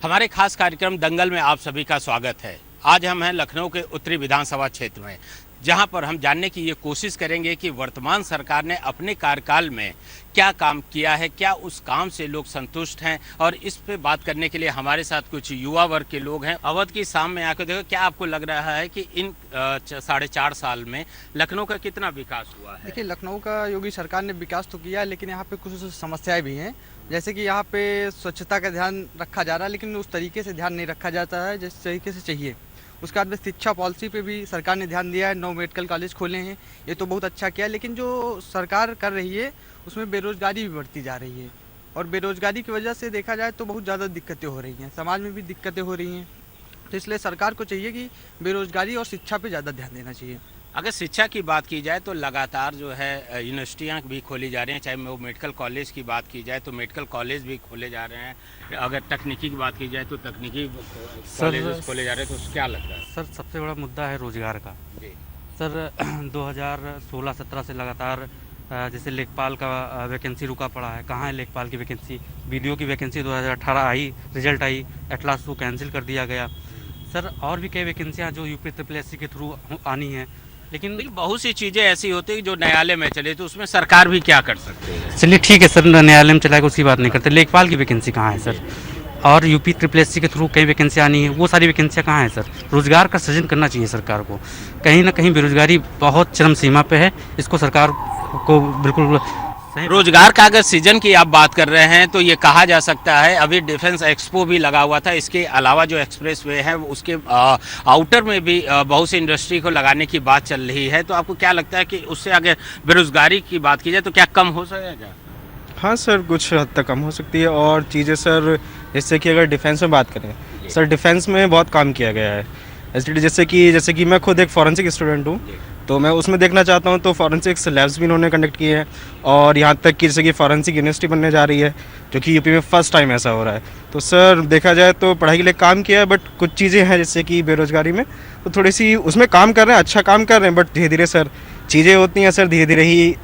हमारे खास कार्यक्रम दंगल में आप सभी का स्वागत है। आज हम हैं लखनऊ के उत्तरी विधानसभा क्षेत्र में, जहां पर हम जानने की ये कोशिश करेंगे कि वर्तमान सरकार ने अपने कार्यकाल में क्या काम किया है, क्या उस काम से लोग संतुष्ट हैं। और इस पे बात करने के लिए हमारे साथ कुछ युवा वर्ग के लोग हैं। अवध की शाम में आकर देखो, क्या आपको लग रहा है कि इन 4.5 साल में लखनऊ का कितना विकास हुआ है? देखिए, लखनऊ का योगी सरकार ने विकास तो किया है, लेकिन यहाँ पे कुछ समस्याएं भी हैं। जैसे कि यहाँ पे स्वच्छता का ध्यान रखा जा रहा है, लेकिन उस तरीके से ध्यान नहीं रखा जाता है जिस तरीके से चाहिए। उसके बाद में शिक्षा पॉलिसी पे भी सरकार ने ध्यान दिया है, 9 मेडिकल कॉलेज खोले हैं, ये तो बहुत अच्छा किया। लेकिन जो सरकार कर रही है उसमें बेरोजगारी भी बढ़ती जा रही है, और बेरोजगारी की वजह से देखा जाए तो बहुत ज़्यादा दिक्कतें हो रही हैं, समाज में भी दिक्कतें हो रही हैं। तो इसलिए सरकार को चाहिए कि बेरोजगारी और शिक्षा पे ज़्यादा ध्यान देना चाहिए। अगर शिक्षा की बात की जाए तो लगातार जो है यूनिवर्सिटियाँ भी खोली जा रही हैं। चाहे वो मेडिकल कॉलेज की बात की जाए तो मेडिकल कॉलेज भी खोले जा रहे हैं। अगर तकनीकी की बात की जाए तो तकनीकी कॉलेज खोले जा रहे हैं। तो क्या लगता है सर? सबसे बड़ा मुद्दा है रोजगार का। जी सर 2016-17 से लगातार जैसे लेखपाल का वैकेंसी रुका पड़ा है। कहाँ है लेखपाल की वैकेंसी? बीडीओ की vacancy 2018 I, result I, at last वो कैंसिल कर दिया गया। सर और भी कई वैकेंसियाँ जो यूपीएससी के थ्रू आनी है, लेकिन बहुत सी चीज़ें ऐसी होती हैं जो न्यायालय में चले, तो उसमें सरकार भी क्या कर सकती है? चलिए ठीक है सर, न्यायालय में चलाएगा उसकी बात नहीं करते। लेखपाल की वैकेंसी कहाँ है सर? और यूपीएससी के थ्रू कई वैकेंसियाँ आनी है, वो सारी वैकेंसियाँ कहाँ हैं सर? रोजगार का सृजन करना चाहिए सरकार को। कहीं ना कहीं बेरोजगारी बहुत चरम सीमा पे है, इसको सरकार को बिल्कुल रोजगार का अगर सीजन की आप बात कर रहे हैं तो ये कहा जा सकता है, अभी डिफेंस एक्सपो भी लगा हुआ था। इसके अलावा जो एक्सप्रेस वे है उसके आउटर में भी बहुत सी इंडस्ट्री को लगाने की बात चल रही है। तो आपको क्या लगता है कि उससे अगर बेरोजगारी की बात की जाए तो क्या कम हो सकेगा? हाँ सर, कुछ हद तक कम हो सकती है। और चीज़ें सर, जैसे कि अगर डिफेंस में बात करें सर, डिफेंस में बहुत काम किया गया है। जैसे कि मैं खुद एक फॉरेंसिक स्टूडेंट हूँ, तो मैं उसमें देखना चाहता हूँ। तो फॉरेंसिक्स लैब्स भी इन्होंने कंडक्ट किए हैं, और यहाँ तक कि जैसे कि फॉरेंसिक यूनिवर्सिटी बनने जा रही है, जो कि यूपी में फर्स्ट टाइम ऐसा हो रहा है। तो सर देखा जाए तो पढ़ाई के लिए काम किया है, बट कुछ चीज़ें हैं जैसे कि बेरोजगारी में, तो थोड़ी सी उसमें काम कर रहे हैं, अच्छा काम कर रहे हैं, बट धीरे धीरे सर चीज़ें होती हैं सर, धीरे धीरे ही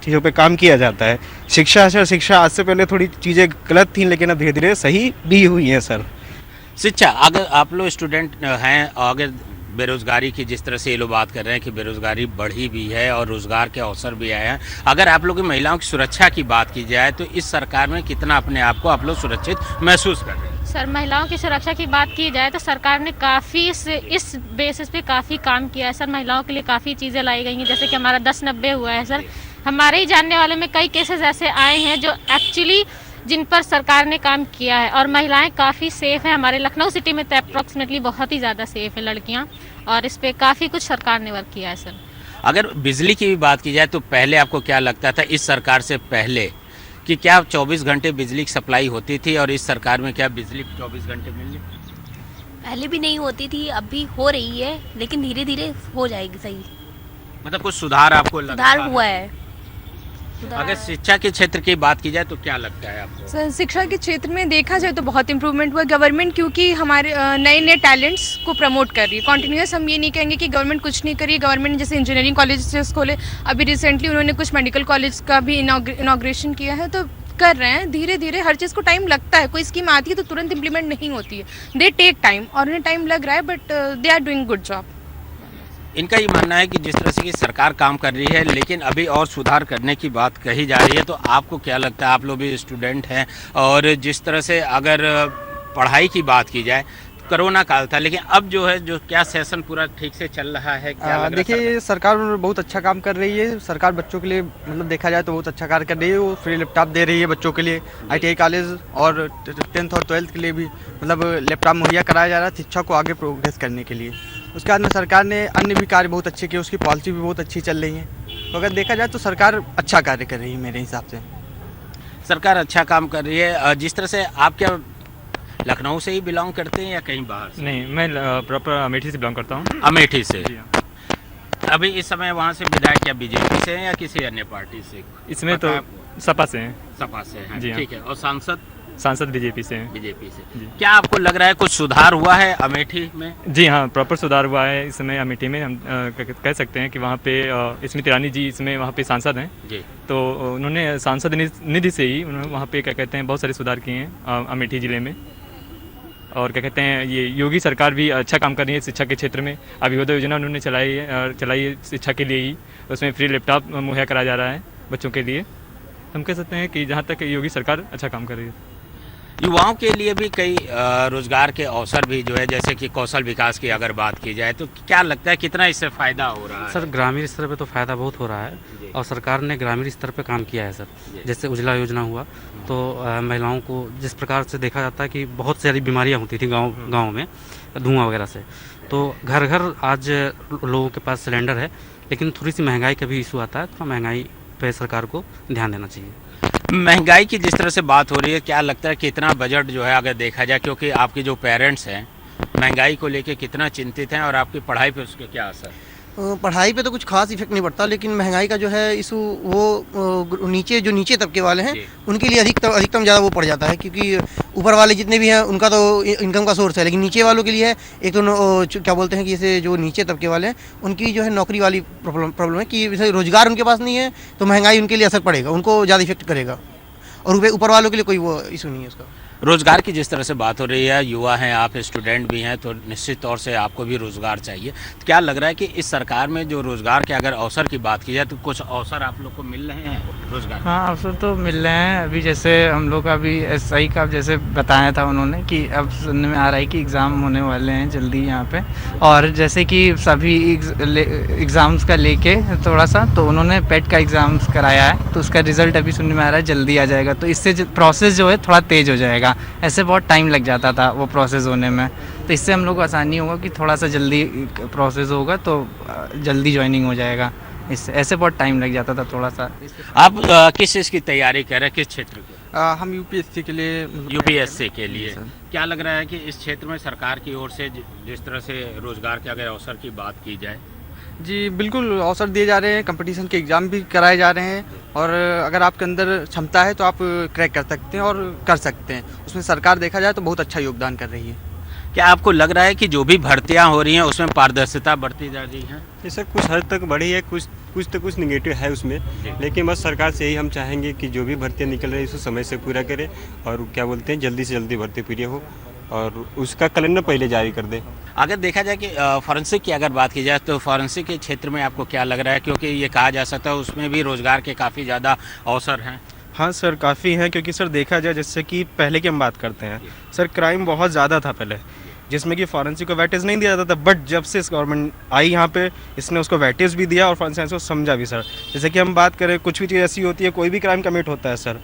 चीज़ों पे काम किया जाता है। शिक्षा आज से पहले थोड़ी चीज़ें गलत थी, लेकिन अब धीरे धीरे सही भी हुई हैं सर। शिक्षा, अगर आप लोग स्टूडेंट हैं, अगर बेरोजगारी की जिस तरह से ये लोग बात कर रहे हैं कि बेरोजगारी बढ़ी भी है और रोजगार के अवसर भी आए हैं, अगर आप लोग की महिलाओं की सुरक्षा की बात की जाए तो इस सरकार में कितना अपने आप को आप लोग सुरक्षित महसूस कर रहे हैं? सर महिलाओं की सुरक्षा की बात की जाए तो सरकार ने काफ़ी इस बेसिस पे काफ़ी काम किया है सर। महिलाओं के लिए काफ़ी चीज़ें लाई गई हैं, जैसे कि हमारा 10/90 हुआ है सर। हमारे ही जानने वाले में कई केसेस ऐसे आए हैं जो एक्चुअली जिन पर सरकार ने काम किया है, और महिलाएं काफ़ी सेफ़ हैं। हमारे लखनऊ सिटी में तो अप्रॉक्सीमेटली बहुत ही ज़्यादा सेफ़ है लड़कियां, और इस पे काफ़ी कुछ सरकार ने वर्क किया है सर। अगर बिजली की भी बात की जाए तो पहले आपको क्या लगता था इस सरकार से पहले कि क्या 24 घंटे बिजली की सप्लाई होती थी, और इस सरकार में क्या बिजली 24 घंटे मिल रही? पहले भी नहीं होती थी, अब भी हो रही है, लेकिन धीरे धीरे हो जाएगी सही। मतलब कुछ सुधार आपको लगता सुधार हुआ है। अगर शिक्षा के क्षेत्र की बात की जाए तो क्या लगता है आपको? सर शिक्षा के क्षेत्र में देखा जाए तो बहुत इम्प्रूवमेंट हुआ। गवर्नमेंट क्योंकि हमारे नए नए टैलेंट्स को प्रमोट कर रही है कॉन्टिन्यूस। हम ये नहीं कहेंगे कि गवर्नमेंट कुछ नहीं करी। गवर्नमेंट जैसे इंजीनियरिंग कॉलेज खोले, अभी रिसेंटली उन्होंने कुछ मेडिकल कॉलेज का भी इनाग्रेशन किया है, तो कर रहे हैं धीरे धीरे। हर चीज़ को टाइम लगता है, कोई स्कीम आती है तो तुरंत इम्प्लीमेंट नहीं होती है, दे टेक टाइम, और उन्हें टाइम लग रहा है, but they are doing good job. इनका ये मानना है कि जिस तरह से कि सरकार काम कर रही है, लेकिन अभी और सुधार करने की बात कही जा रही है। तो आपको क्या लगता है, आप लोग भी स्टूडेंट हैं, और जिस तरह से अगर पढ़ाई की बात की जाए, कोरोना काल था, लेकिन अब जो है जो क्या सेशन पूरा ठीक से चल रहा है? क्या देखिए, सरकार बहुत अच्छा काम कर रही है। सरकार बच्चों के लिए मतलब देखा जाए तो बहुत अच्छा कार्य कर रही है। वो फ्री लैपटॉप दे रही है बच्चों के लिए, ITI कॉलेज और 10th और 12th के लिए भी मतलब लैपटॉप मुहैया कराया जा रहा है शिक्षा को आगे प्रोग्रेस करने के लिए। उसके बाद में सरकार ने अन्य भी कार्य बहुत अच्छे किए, उसकी पॉलिसी भी बहुत अच्छी चल रही है। तो अगर देखा जाए तो सरकार अच्छा कार्य कर रही है मेरे हिसाब से। सरकार अच्छा काम कर रही है। जिस तरह से आप क्या लखनऊ से ही बिलोंग करते हैं या कहीं बाहर से? नहीं, मैं प्रॉपर अमेठी से बिलोंग करता हूँ। अमेठी से? अभी इस समय वहाँ से विधायक क्या बीजेपी से हैं या किसी अन्य पार्टी से? इसमें तो सपा से हैं। सपा से हैं, जी हाँ। ठीक है। और सांसद बीजेपी से हैं। बीजेपी से। क्या आपको लग रहा है कुछ सुधार हुआ है अमेठी में? जी हाँ, प्रॉपर सुधार हुआ है इस समय अमेठी में। हम कह सकते हैं कि वहाँ पे स्मृति ईरानी जी इसमें वहाँ पे सांसद हैं जी। तो उन्होंने सांसद निधि से ही उन्होंने वहाँ पे क्या कहते हैं बहुत सारे सुधार किए हैं अमेठी ज़िले में। और क्या कहते हैं, ये योगी सरकार भी अच्छा काम कर रही है शिक्षा के क्षेत्र में। अभियोदय योजना उन्होंने चलाई है शिक्षा के लिए ही। उसमें फ्री लैपटॉप मुहैया कराया जा रहा है बच्चों के लिए। हम कह सकते हैं कि जहाँ तक योगी सरकार अच्छा काम कर रही है। युवाओं के लिए भी कई रोजगार के अवसर भी जो है, जैसे कि कौशल विकास की अगर बात की जाए तो क्या लगता है कितना इससे फायदा हो रहा है? सर ग्रामीण स्तर पे तो फ़ायदा बहुत हो रहा है और सरकार ने ग्रामीण स्तर पे काम किया है सर। जैसे उज्ज्वला योजना हुआ तो महिलाओं को जिस प्रकार से देखा जाता है कि बहुत सारी बीमारियां होती थी गांव में धुआं वगैरह से, तो घर घर आज लोगों के पास सिलेंडर है। लेकिन थोड़ी सी महंगाई का भी इशू आता है, तो महंगाई पे सरकार को ध्यान देना चाहिए। महंगाई की जिस तरह से बात हो रही है, क्या लगता है कितना बजट जो है अगर देखा जाए, क्योंकि आपके जो पेरेंट्स हैं महंगाई को लेके कितना चिंतित हैं और आपकी पढ़ाई पे उसके क्या असर? पढ़ाई पे तो कुछ खास इफेक्ट नहीं पड़ता, लेकिन महंगाई का जो है इशू वो नीचे तबके वाले हैं उनके लिए अधिकतम ज़्यादा वो पड़ जाता है, क्योंकि ऊपर वाले जितने भी हैं उनका तो इनकम का सोर्स है, लेकिन नीचे वालों के लिए है एक तो क्या बोलते हैं कि जैसे जो नीचे तबके वाले हैं उनकी जो है नौकरी वाली प्रॉब्लम है कि जैसे रोजगार उनके पास नहीं है तो महंगाई उनके लिए असर पड़ेगा, उनको ज़्यादा इफेक्ट करेगा। और ऊपर वालों के लिए कोई वो इशू नहीं है उसका। रोजगार की जिस तरह से बात हो रही है, युवा हैं आप, स्टूडेंट भी हैं, तो निश्चित तौर से आपको भी रोजगार चाहिए। तो क्या लग रहा है कि इस सरकार में जो रोजगार के अगर अवसर की बात की जाए तो कुछ अवसर आप लोग को मिल रहे हैं रोजगार? हाँ, अवसर तो मिल रहे हैं। अभी जैसे हम लोग का अभी SI का जैसे बताया था उन्होंने कि अब सुनने में आ रहा है कि एग्ज़ाम होने वाले हैं जल्दी यहाँ पे, और जैसे कि सभी एग्ज़ाम्स का लेके थोड़ा सा तो उन्होंने पेट का एग्ज़ाम्स कराया है, तो उसका रिज़ल्ट अभी सुनने में आ रहा है जल्दी आ जाएगा, तो इससे प्रोसेस जो है थोड़ा तेज़ हो जाएगा। ऐसे बहुत टाइम लग जाता था वो प्रोसेस होने में, तो इससे हम लोग को आसानी होगा कि थोड़ा सा जल्दी प्रोसेस होगा तो जल्दी ज्वाइनिंग हो जाएगा। इससे ऐसे बहुत टाइम लग जाता था थोड़ा सा। आप किस चीज़ की तैयारी कर रहे हैं, किस क्षेत्र की? हम UPSC के लिए। UPSC के लिए क्या लग रहा है कि इस क्षेत्र में सरकार की ओर से जिस तरह से रोजगार के अगर अवसर की बात की जाए? जी बिल्कुल, अवसर दिए जा रहे हैं, कंपटीशन के एग्ज़ाम भी कराए जा रहे हैं, और अगर आपके अंदर क्षमता है तो आप क्रैक कर सकते हैं और कर सकते हैं। उसमें सरकार देखा जाए तो बहुत अच्छा योगदान कर रही है। क्या आपको लग रहा है कि जो भी भर्तियां हो रही हैं उसमें पारदर्शिता बढ़ती जा रही है? ये सर कुछ हद तक बढ़ी है, कुछ निगेटिव है उसमें, लेकिन बस सरकार से यही हम चाहेंगे कि जो भी भर्तियाँ निकल रही है उसको समय से पूरा करे और क्या बोलते हैं जल्दी से जल्दी भर्ती पूरी हो और उसका कैलेंडर पहले जारी कर दे। अगर देखा जाए कि फॉरेंसिक की अगर बात की जाए तो फॉरेंसिक के क्षेत्र में आपको क्या लग रहा है, क्योंकि ये कहा जा सकता है उसमें भी रोजगार के काफ़ी ज़्यादा अवसर हैं? हाँ सर, काफ़ी हैं, क्योंकि सर देखा जाए जैसे कि पहले की हम बात करते हैं सर, क्राइम बहुत ज़्यादा था पहले, जिसमें कि फॉरेंसिक को वेटेज नहीं दिया जाता था, बट जब से इस गवर्नमेंट आई यहाँ पे इसने उसको वेटेज भी दिया और फॉरेंसिक को समझा भी सर। जैसे कि हम बात करें, कुछ भी चीज़ ऐसी होती है, कोई भी क्राइम कमिट होता है सर,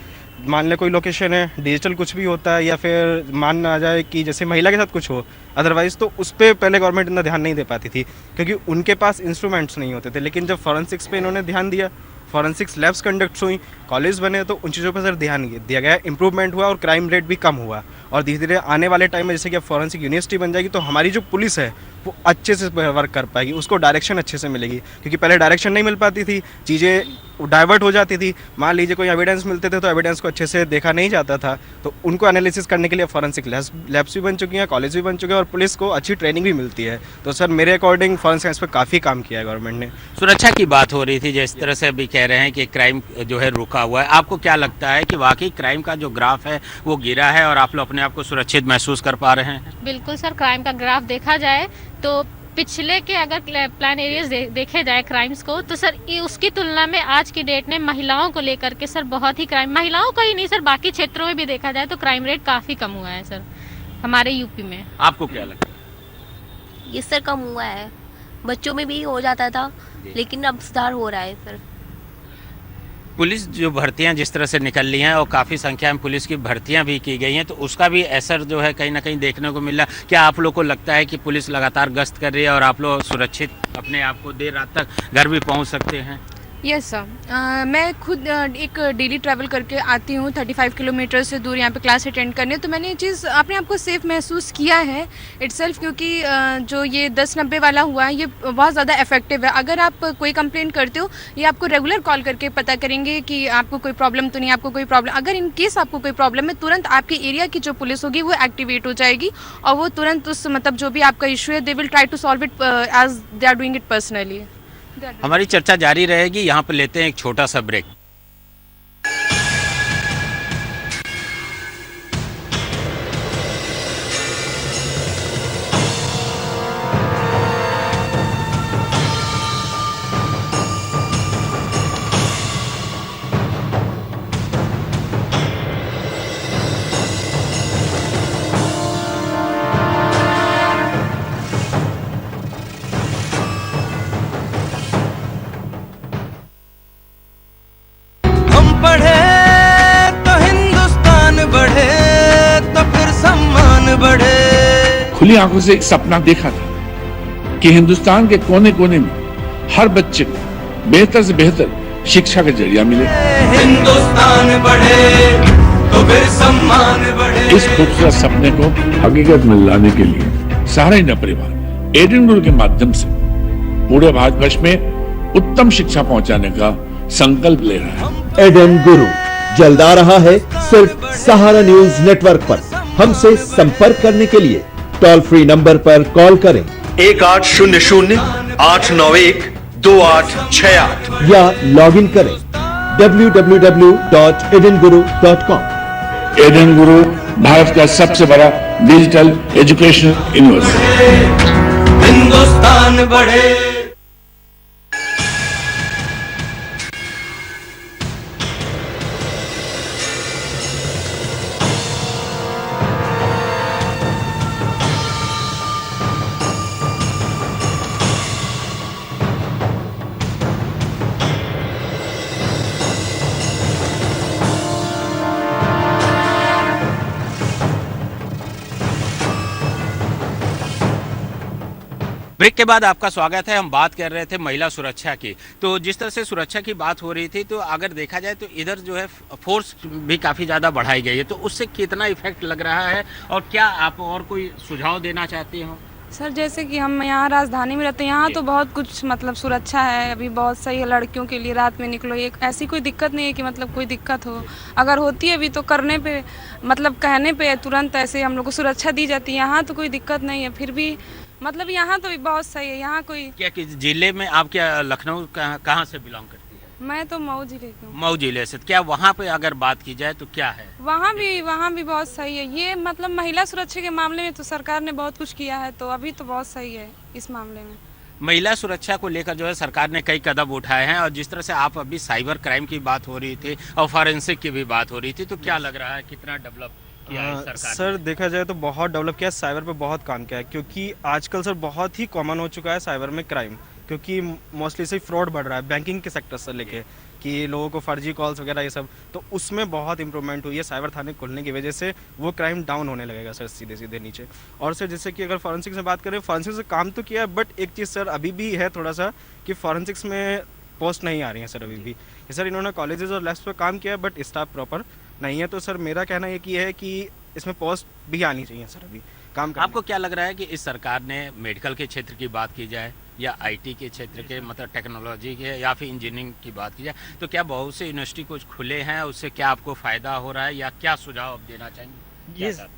मान ले कोई लोकेशन है, डिजिटल कुछ भी होता है, या फिर मान आ जाए कि जैसे महिला के साथ कुछ हो, अदरवाइज़ तो उस पर पहले गवर्नमेंट इतना ध्यान नहीं दे पाती थी क्योंकि उनके पास इंस्ट्रूमेंट्स नहीं होते थे। लेकिन जब फॉरेंसिक्स पे इन्होंने ध्यान दिया, फॉरेंसिक्स लैब्स कंडक्ट हुई, कॉलेज बने, तो उन चीज़ों पर सर ध्यान दिया गया, इंप्रूवमेंट हुआ और क्राइम रेट भी कम हुआ। और धीरे धीरे आने वाले टाइम में जैसे कि अब फॉरेंसिक यूनिवर्सिटी बन जाएगी तो हमारी जो पुलिस है वो अच्छे से वर्क कर पाएगी, उसको डायरेक्शन अच्छे से मिलेगी, क्योंकि पहले डायरेक्शन नहीं मिल पाती थी, चीज़ें डाइवर्ट हो जाती थी। मान लीजिए कोई एविडेंस मिलते थे तो एविडेंस को अच्छे से देखा नहीं जाता था, तो उनको एनालिसिस करने के लिए फॉरेंसिक लैब्स भी बन चुकी हैं, कॉलेज भी बन चुके हैं और पुलिस को अच्छी ट्रेनिंग भी मिलती है। तो सर मेरे अकॉर्डिंग फॉरेंसिक साइंस पर काफ़ी काम किया है गवर्नमेंट ने। सुरक्षा की बात हो रही थी, जिस तरह से अभी कह रहे हैं कि क्राइम जो है रुका हुआ है, आपको क्या लगता है कि वाकई क्राइम का जो ग्राफ है वो गिरा है और आप लोग अपने आप को सुरक्षित महसूस कर पा रहे हैं? बिल्कुल सर, क्राइम का ग्राफ देखा जाए तो पिछले के अगर प्लान एरियाज देखे जाए क्राइम्स को, तो सर उसकी तुलना में आज की डेट में महिलाओं को लेकर के सर बहुत ही क्राइम, महिलाओं का ही नहीं सर बाकी क्षेत्रों में भी देखा जाए तो क्राइम रेट काफ़ी कम हुआ है सर हमारे यूपी में। आपको क्या लगता है? ये सर कम हुआ है, बच्चों में भी हो जाता था लेकिन अब सुधार हो रहा है सर। पुलिस जो भर्तियां जिस तरह से निकल रही हैं और काफ़ी संख्या में पुलिस की भर्तियां भी की गई हैं, तो उसका भी असर जो है कहीं ना कहीं देखने को मिल रहा है। क्या आप लोग को लगता है कि पुलिस लगातार गश्त कर रही है और आप लोग सुरक्षित अपने आप को देर रात तक घर भी पहुंच सकते हैं? यस सर, मैं खुद एक डेली ट्रैवल करके आती हूँ 35 किलोमीटर से दूर यहाँ पे क्लास अटेंड करने, तो मैंने ये चीज़ अपने आप को सेफ़ महसूस किया है इटसेल्फ, क्योंकि जो ये 1090 वाला हुआ है ये बहुत ज़्यादा इफेक्टिव है। अगर आप कोई कंप्लेंट करते हो, ये आपको रेगुलर कॉल करके पता करेंगे कि आपको कोई प्रॉब्लम तो नहीं, आपको कोई प्रॉब्लम, अगर इन केस आपको कोई प्रॉब्लम है तुरंत आपके एरिया की जो पुलिस होगी वो एक्टिवेट हो जाएगी और वो तुरंत उस मतलब जो भी आपका इशू है they will try to solve it as they are doing it personally. हमारी चर्चा जारी रहेगी, यहाँ पर लेते हैं एक छोटा सा ब्रेक। खुली आंखों से एक सपना देखा था कि हिंदुस्तान के कोने कोने में हर बच्चे को बेहतर से बेहतर शिक्षा का जरिया मिले। हिंदुस्तान बढ़े तो फिर सम्मान बढ़े। इस खूबसूरत सपने को हकीकत में लाने के लिए सारा इंडिया परिवार एडेन गुरु के माध्यम से पूरे भारतवर्ष में उत्तम शिक्षा पहुंचाने का संकल्प ले रहा है। एडेन गुरु जल्द आ रहा है सिर्फ सहारा न्यूज नेटवर्क पर। हमसे संपर्क करने के लिए टोल फ्री नंबर पर कॉल करें 1800 891 2868 या लॉग इन करें www.edenguru.com। एडेन गुरु भारत का सबसे बड़ा डिजिटल एजुकेशनल यूनिवर्सिटी। हिंदुस्तान बढ़े। ब्रेक के बाद आपका स्वागत है। हम बात कर रहे थे महिला सुरक्षा की। तो जिस तरह से सुरक्षा की बात हो रही थी, तो अगर देखा जाए तो इधर जो है फोर्स भी काफ़ी ज़्यादा बढ़ाई गई है, तो उससे कितना इफेक्ट लग रहा है और क्या आप और कोई सुझाव देना चाहती हो? सर जैसे कि हम यहाँ राजधानी में रहते हैं, यहाँ तो बहुत कुछ मतलब सुरक्षा है, अभी बहुत सही है। लड़कियों के लिए रात में निकलो, एक ऐसी कोई दिक्कत नहीं है कि मतलब कोई दिक्कत हो। अगर होती है भी तो करने पे मतलब कहने पे तुरंत ऐसे हम लोग को सुरक्षा दी जाती है। यहाँ तो कोई दिक्कत नहीं है, फिर भी मतलब यहाँ तो भी बहुत सही है। यहाँ कोई क्या कि जिले में आप क्या लखनऊ कहाँ से बिलोंग करती है? मैं तो मऊ जिले की हूँ। मऊ जिले से। क्या वहाँ पे अगर बात की जाए तो क्या है? वहाँ भी बहुत सही है। ये मतलब महिला सुरक्षा के मामले में तो सरकार ने बहुत कुछ किया है, तो अभी तो बहुत सही है इस मामले में। महिला सुरक्षा को लेकर जो है सरकार ने कई कदम उठाए हैं, और जिस तरह से आप अभी साइबर क्राइम की बात हो रही थी और फॉरेंसिक की भी बात हो रही थी, तो क्या लग रहा है कितना डेवलप किया है सरकार सर ने? देखा जाए तो बहुत डेवलप किया है, साइबर पे बहुत काम किया है, क्योंकि आजकल सर बहुत ही कॉमन हो चुका है साइबर में क्राइम, क्योंकि मोस्टली से फ्रॉड बढ़ रहा है बैंकिंग के सेक्टर से लेके कि लोगों को फर्जी कॉल्स वगैरह ये सब, तो उसमें बहुत इंप्रूवमेंट हुई है। साइबर थाने खुलने की वजह से वो क्राइम डाउन होने लगेगा सर सीधे सीधे नीचे। और सर जैसे कि अगर फॉरेंसिक से बात करें, फॉरेंसिक से काम तो किया है, बट एक चीज़ सर अभी भी है थोड़ा सा कि फॉरेंसिक्स में पोस्ट नहीं आ रही है सर अभी भी। सर इन्होंने कॉलेजेस और लैब्स पर काम किया है, बट स्टाफ प्रॉपर नहीं है। तो सर मेरा कहना ये है कि इसमें पोस्ट भी आनी चाहिए सर अभी काम करने। आपको क्या लग रहा है कि इस सरकार ने मेडिकल के क्षेत्र की बात की जाए या आईटी के क्षेत्र के, मतलब टेक्नोलॉजी के, या फिर इंजीनियरिंग की बात की जाए, तो क्या बहुत से यूनिवर्सिटी कुछ खुले हैं, उससे क्या आपको फ़ायदा हो रहा है या क्या सुझाव आप देना चाहेंगे?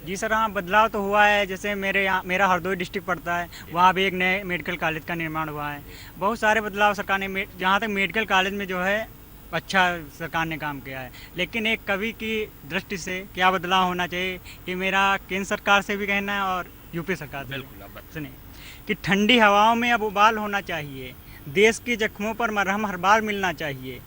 जी सर, हाँ बदलाव तो हुआ है। जैसे मेरा हरदोई डिस्ट्रिक्ट पड़ता है, वहाँ भी एक नए मेडिकल कॉलेज का निर्माण हुआ है। बहुत सारे बदलाव सरकार ने, जहाँ तक मेडिकल कॉलेज में जो है अच्छा सरकार ने काम किया है। लेकिन एक कवि की दृष्टि से क्या बदलाव होना चाहिए, ये मेरा केंद्र सरकार से भी कहना है और यूपी सरकार से। बिल्कुल सुनिए कि ठंडी हवाओं में अब उबाल होना चाहिए, देश के जख्मों पर मरहम हर बार मिलना चाहिए,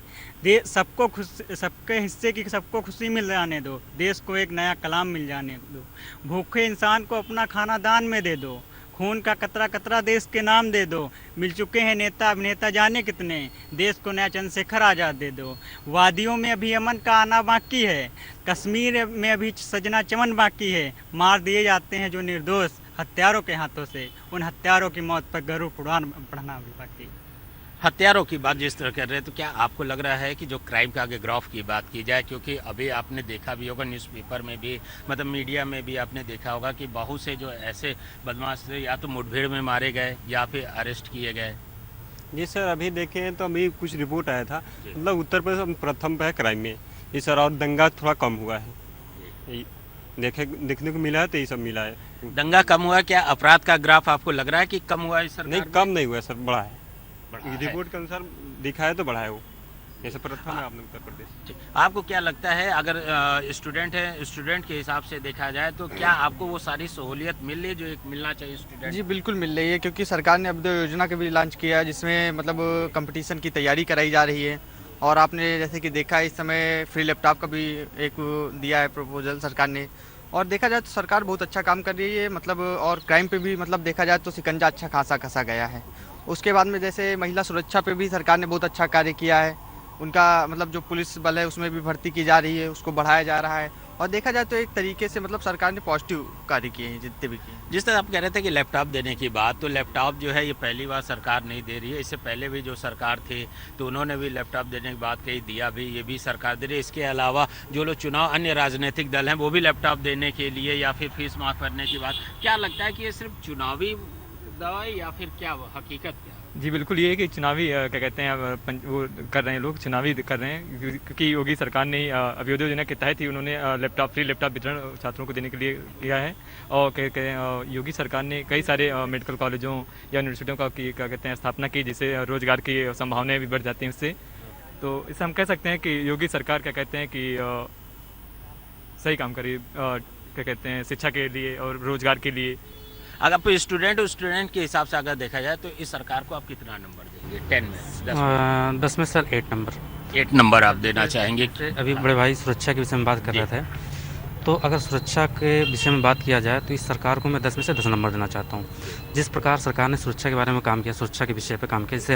सबके हिस्से की सबको खुशी मिल जाने दो, देश को एक नया कलाम मिल जाने दो, भूखे इंसान को अपना खाना दान में दे दो, खून का कतरा कतरा देश के नाम दे दो, मिल चुके हैं नेता अभिनेता जाने कितने, देश को नया चंद्रशेखर आज़ाद दे दो, वादियों में अभी अमन का आना बाकी है, कश्मीर में अभी सजना चमन बाकी है, मार दिए जाते हैं जो निर्दोष हत्यारों के हाथों से, उन हत्यारों की मौत पर गरुड़ उड़ान पढ़ना भी बाकी। हत्यारों की बात जिस तरह कर रहे हैं, तो क्या आपको लग रहा है कि जो क्राइम का आगे ग्राफ की बात की जाए, क्योंकि अभी आपने देखा भी होगा न्यूज़पेपर में भी, मतलब मीडिया में भी आपने देखा होगा कि बहुत से जो ऐसे बदमाश थे या तो मुठभेड़ में मारे गए या फिर अरेस्ट किए गए। जी सर, अभी देखें तो अभी कुछ रिपोर्ट आया था, मतलब उत्तर प्रदेश प्रथम पे है क्राइम में। ये सर और दंगा थोड़ा कम हुआ है, देखने को मिला है, तो ये सब मिला है। दंगा कम हुआ, क्या अपराध का ग्राफ आपको लग रहा है कि कम हुआ है सर? नहीं, कम नहीं हुआ सर, बढ़ा है। रिपोर्ट के अनुसार दिखा है तो बढ़ा है वो, जैसे प्रथम है आपने उत्तर प्रदेश। आपको क्या लगता है, अगर स्टूडेंट है, स्टूडेंट के हिसाब से देखा जाए तो क्या आपको वो सारी सहूलियत मिल रही है जो एक मिलना चाहिए स्टूडेंट? जी बिल्कुल मिल रही है, क्योंकि सरकार ने अब 2 योजना के भी लॉन्च किया है, जिसमें मतलब कंपटीशन की तैयारी कराई जा रही है। और आपने जैसे कि देखा इस समय फ्री लैपटॉप का भी एक दिया है प्रपोजल सरकार ने। और देखा जाए तो सरकार बहुत अच्छा काम कर रही है, मतलब और क्राइम पे भी मतलब देखा जाए तो शिकंजा अच्छा खासा कसा गया है। उसके बाद में जैसे महिला सुरक्षा पे भी सरकार ने बहुत अच्छा कार्य किया है। उनका मतलब जो पुलिस बल है उसमें भी भर्ती की जा रही है, उसको बढ़ाया जा रहा है। और देखा जाए तो एक तरीके से मतलब सरकार ने पॉजिटिव कार्य किए हैं जितने भी किए हैं। जिस तरह आप कह रहे थे कि लैपटॉप देने की बात, तो लैपटॉप जो है ये पहली बार सरकार नहीं दे रही है। इससे पहले भी जो सरकार थी तो उन्होंने भी लैपटॉप देने की बात कही, दिया भी, ये भी सरकार दे रही है। इसके अलावा जो लोग चुनाव अन्य राजनीतिक दल हैं वो भी लैपटॉप देने के लिए या फिर फीस माफ करने की बात, क्या लगता है कि ये सिर्फ चुनावी दवाई या फिर क्या हकीकत क्या? जी बिल्कुल, ये है कि चुनावी क्या कहते हैं वो कर रहे हैं, लोग चुनावी कर रहे हैं क्योंकि योगी सरकार ने अभ्युदय योजना के तहत ही उन्होंने फ्री लैपटॉप वितरण छात्रों को देने के लिए किया है। और योगी सरकार ने कई सारे मेडिकल कॉलेजों या यूनिवर्सिटियों का क्या कहते हैं स्थापना की, जिससे रोजगार की संभावनाएं भी बढ़ जाती हैं उससे। तो इससे हम कह सकते हैं कि योगी सरकार क्या कहते हैं कि सही काम करी, क्या कहते हैं शिक्षा के लिए और रोजगार के लिए। अगर आप स्टूडेंट के हिसाब से अगर देखा जाए तो इस सरकार को आप कितना नंबर देंगे 10 में? 10 में सर 8 नंबर। 8 नंबर आप देना चाहेंगे? अभी बड़े भाई सुरक्षा के विषय में बात कर रहे थे, तो अगर सुरक्षा के विषय में बात किया जाए तो इस सरकार को मैं 10 में से 10 नंबर देना चाहता हूँ। जिस प्रकार सरकार ने सुरक्षा के बारे में काम किया, सुरक्षा के विषय पर काम किया, जिससे